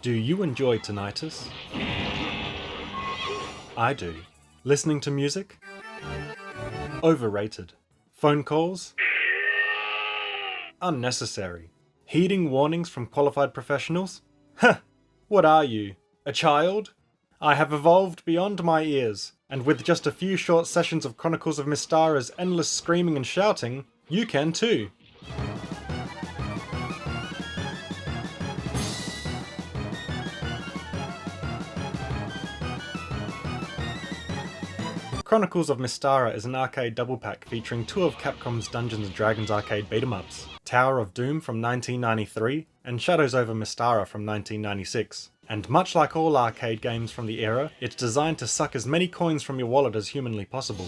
Do you enjoy tinnitus? I do. Listening to music? Overrated. Phone calls? Unnecessary. Heeding warnings from qualified professionals? Huh! What are you? A child? I have evolved beyond my ears, and with just a few short sessions of Chronicles of Mystara's endless screaming and shouting, you can too. Chronicles of Mystara is an arcade double pack featuring two of Capcom's Dungeons & Dragons arcade beat-em-ups, Tower of Doom from 1993 and Shadows over Mystara from 1996. And much like all arcade games from the era, it's designed to suck as many coins from your wallet as humanly possible.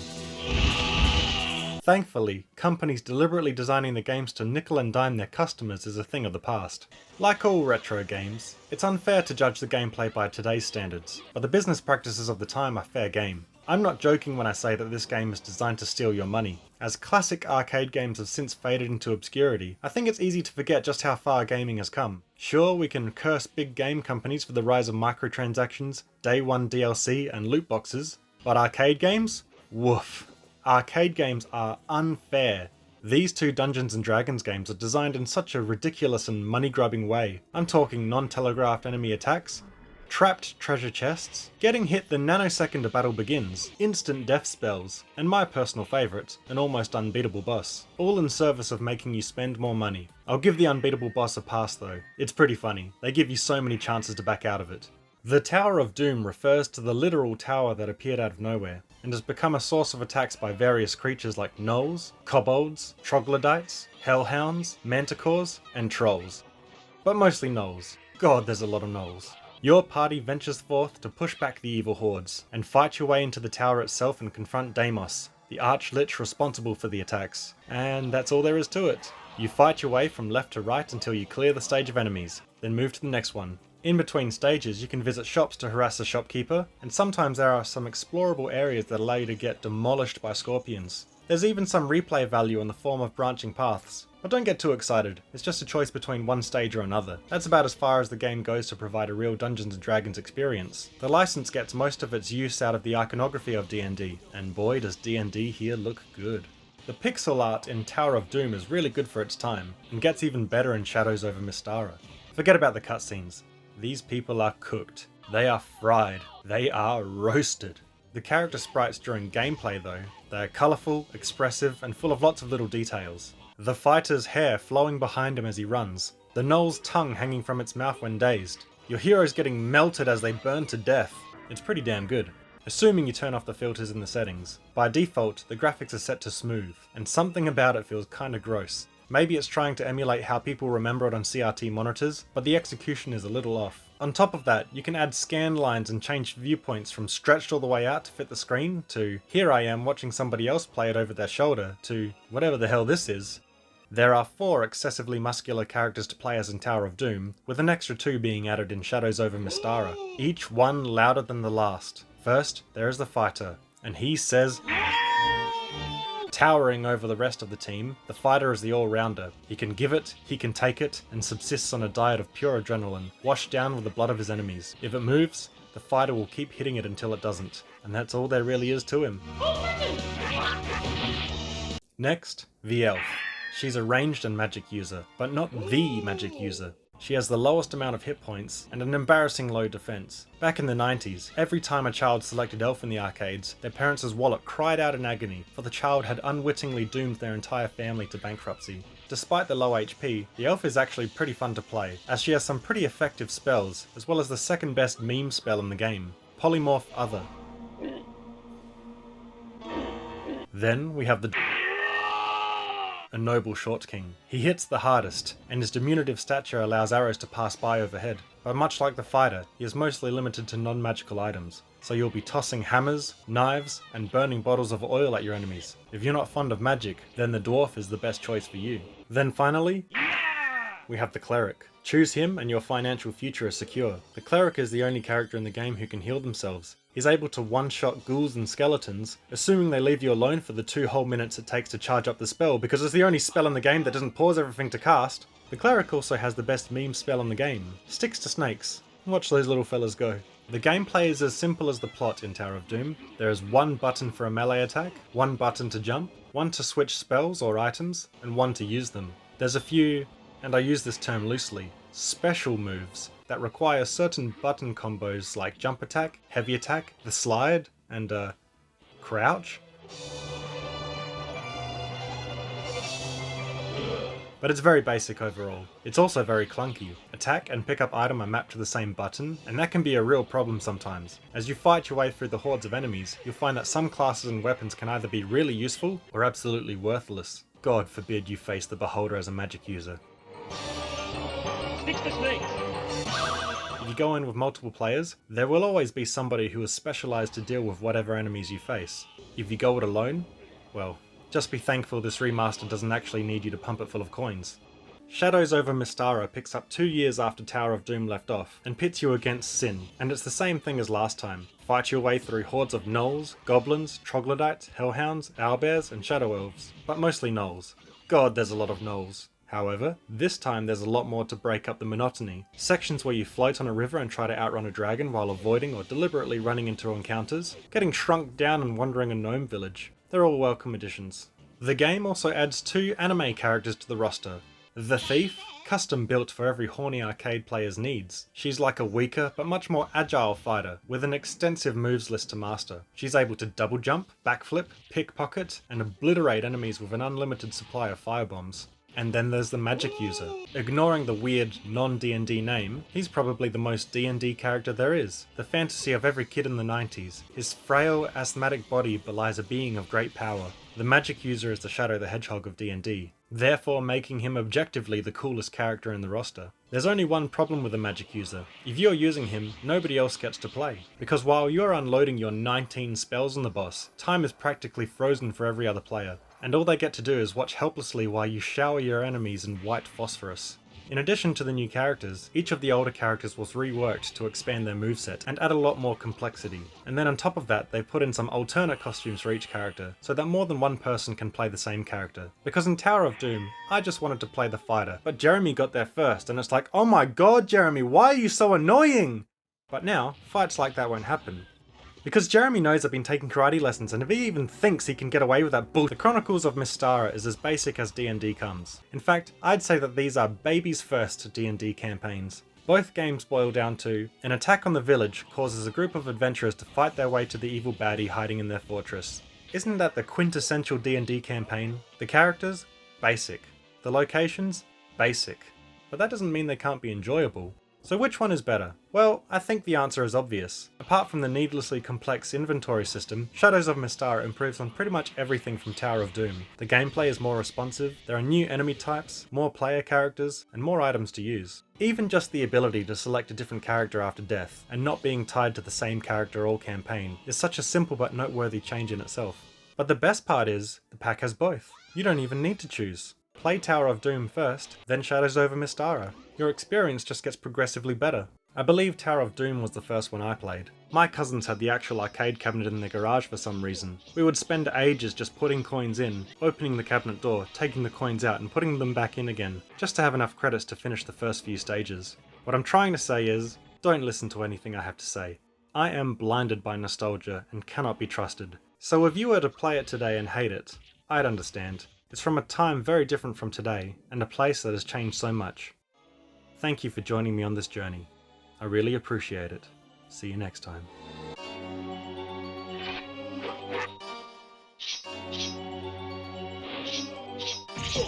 Thankfully, companies deliberately designing the games to nickel and dime their customers is a thing of the past. Like all retro games, it's unfair to judge the gameplay by today's standards, but the business practices of the time are fair game. I'm not joking when I say that this game is designed to steal your money. As classic arcade games have since faded into obscurity, I think it's easy to forget just how far gaming has come. Sure, we can curse big game companies for the rise of microtransactions, day one DLC and loot boxes, but arcade games? Woof. Arcade games are unfair. These two Dungeons & Dragons games are designed in such a ridiculous and money-grubbing way. I'm talking non-telegraphed enemy attacks, trapped treasure chests, getting hit the nanosecond a battle begins, instant death spells, and my personal favourite, an almost unbeatable boss, all in service of making you spend more money. I'll give the unbeatable boss a pass though, it's pretty funny, they give you so many chances to back out of it. The Tower of Doom refers to the literal tower that appeared out of nowhere, and has become a source of attacks by various creatures like gnolls, kobolds, troglodytes, hellhounds, manticores, and trolls. But mostly gnolls. God, there's a lot of gnolls. Your party ventures forth to push back the evil hordes, and fight your way into the tower itself and confront Deimos, the arch-lich responsible for the attacks. And that's all there is to it. You fight your way from left to right until you clear the stage of enemies, then move to the next one. In between stages, you can visit shops to harass the shopkeeper, and sometimes there are some explorable areas that allow you to get demolished by scorpions. There's even some replay value in the form of branching paths. But don't get too excited, it's just a choice between one stage or another. That's about as far as the game goes to provide a real Dungeons & Dragons experience. The license gets most of its use out of the iconography of D&D, and boy does D&D here look good. The pixel art in Tower of Doom is really good for its time, and gets even better in Shadows over Mystara. Forget about the cutscenes. These people are cooked. They are fried. They are roasted. The character sprites during gameplay though, they are colourful, expressive, and full of lots of little details. The fighter's hair flowing behind him as he runs, the gnoll's tongue hanging from its mouth when dazed, your heroes getting melted as they burn to death. It's pretty damn good. Assuming you turn off the filters in the settings. By default, the graphics are set to smooth, and something about it feels kinda gross. Maybe it's trying to emulate how people remember it on CRT monitors, but the execution is a little off. On top of that, you can add scan lines and change viewpoints from stretched all the way out to fit the screen, to here I am watching somebody else play it over their shoulder, to whatever the hell this is. There are 4 excessively muscular characters to play as in Tower of Doom, with an extra 2 being added in Shadows over Mystara, each one louder than the last. First, there is the fighter, and he says towering over the rest of the team, the fighter is the all-rounder. He can give it, he can take it, and subsists on a diet of pure adrenaline, washed down with the blood of his enemies. If it moves, the fighter will keep hitting it until it doesn't, and that's all there really is to him. Next, the elf. She's a ranged and magic user, but not the magic user. She has the lowest amount of hit points and an embarrassing low defense. Back in the 90s, every time a child selected elf in the arcades, their parents' wallet cried out in agony, for the child had unwittingly doomed their entire family to bankruptcy. Despite the low HP, the elf is actually pretty fun to play, as she has some pretty effective spells, as well as the second best meme spell in the game, Polymorph Other. Then we have the a noble short king. He hits the hardest, and his diminutive stature allows arrows to pass by overhead. But much like the fighter, he is mostly limited to non-magical items, so you'll be tossing hammers, knives, and burning bottles of oil at your enemies. If you're not fond of magic, then the dwarf is the best choice for you. Then finally, we have the cleric. Choose him and your financial future is secure. The cleric is the only character in the game who can heal themselves. He's able to one-shot ghouls and skeletons, assuming they leave you alone for the 2 whole minutes it takes to charge up the spell, because it's the only spell in the game that doesn't pause everything to cast. The cleric also has the best meme spell in the game, Sticks to Snakes. Watch those little fellas go. The gameplay is as simple as the plot in Tower of Doom. There is one button for a melee attack, one button to jump, one to switch spells or items, and one to use them. There's a few, and I use this term loosely, special moves that require certain button combos like jump attack, heavy attack, the slide, and crouch. But it's very basic overall. It's also very clunky. Attack and pick up item are mapped to the same button, and that can be a real problem sometimes. As you fight your way through the hordes of enemies, you'll find that some classes and weapons can either be really useful or absolutely worthless. God forbid you face the Beholder as a magic user. Sticks to snakes. If you go in with multiple players, there will always be somebody who is specialised to deal with whatever enemies you face. If you go it alone, well, just be thankful this remaster doesn't actually need you to pump it full of coins. Shadows over Mystara picks up 2 years after Tower of Doom left off, and pits you against Sin, and it's the same thing as last time. Fight your way through hordes of gnolls, goblins, troglodytes, hellhounds, owlbears, and shadow elves, but mostly gnolls. God, there's a lot of gnolls. However, this time there's a lot more to break up the monotony. Sections where you float on a river and try to outrun a dragon while avoiding or deliberately running into encounters, getting shrunk down and wandering a gnome village. They're all welcome additions. The game also adds 2 anime characters to the roster. The Thief, custom built for every horny arcade player's needs. She's like a weaker but much more agile fighter with an extensive moves list to master. She's able to double jump, backflip, pickpocket, and obliterate enemies with an unlimited supply of firebombs. And then there's the magic user. Ignoring the weird non-D&D name, he's probably the most D&D character there is. The fantasy of every kid in the 90s. His frail, asthmatic body belies a being of great power. The magic user is the Shadow the Hedgehog of D&D, therefore making him objectively the coolest character in the roster. There's only one problem with the magic user. If you're using him, nobody else gets to play. Because while you're unloading your 19 spells on the boss, time is practically frozen for every other player. And all they get to do is watch helplessly while you shower your enemies in white phosphorus. In addition to the new characters, each of the older characters was reworked to expand their moveset and add a lot more complexity. And then on top of that, they put in some alternate costumes for each character, so that more than one person can play the same character. Because in Tower of Doom, I just wanted to play the fighter, but Jeremy got there first, and it's like, oh my god Jeremy, why are you so annoying? But now, fights like that won't happen. Because Jeremy knows I've been taking karate lessons, and if he even thinks he can get away with that bull, the Chronicles of Mystara is as basic as D&D comes. In fact, I'd say that these are baby's first D&D campaigns. Both games boil down to, an attack on the village causes a group of adventurers to fight their way to the evil baddie hiding in their fortress. Isn't that the quintessential D&D campaign? The characters? Basic. The locations? Basic. But that doesn't mean they can't be enjoyable. So which one is better? Well, I think the answer is obvious. Apart from the needlessly complex inventory system, Shadows of Mystara improves on pretty much everything from Tower of Doom. The gameplay is more responsive, there are new enemy types, more player characters, and more items to use. Even just the ability to select a different character after death, and not being tied to the same character all campaign, is such a simple but noteworthy change in itself. But the best part is, the pack has both. You don't even need to choose. Play Tower of Doom first, then Shadows over Mystara. Your experience just gets progressively better. I believe Tower of Doom was the first one I played. My cousins had the actual arcade cabinet in their garage for some reason. We would spend ages just putting coins in, opening the cabinet door, taking the coins out and putting them back in again, just to have enough credits to finish the first few stages. What I'm trying to say is, don't listen to anything I have to say. I am blinded by nostalgia and cannot be trusted. So if you were to play it today and hate it, I'd understand. It's from a time very different from today, and a place that has changed so much. Thank you for joining me on this journey. I really appreciate it. See you next time.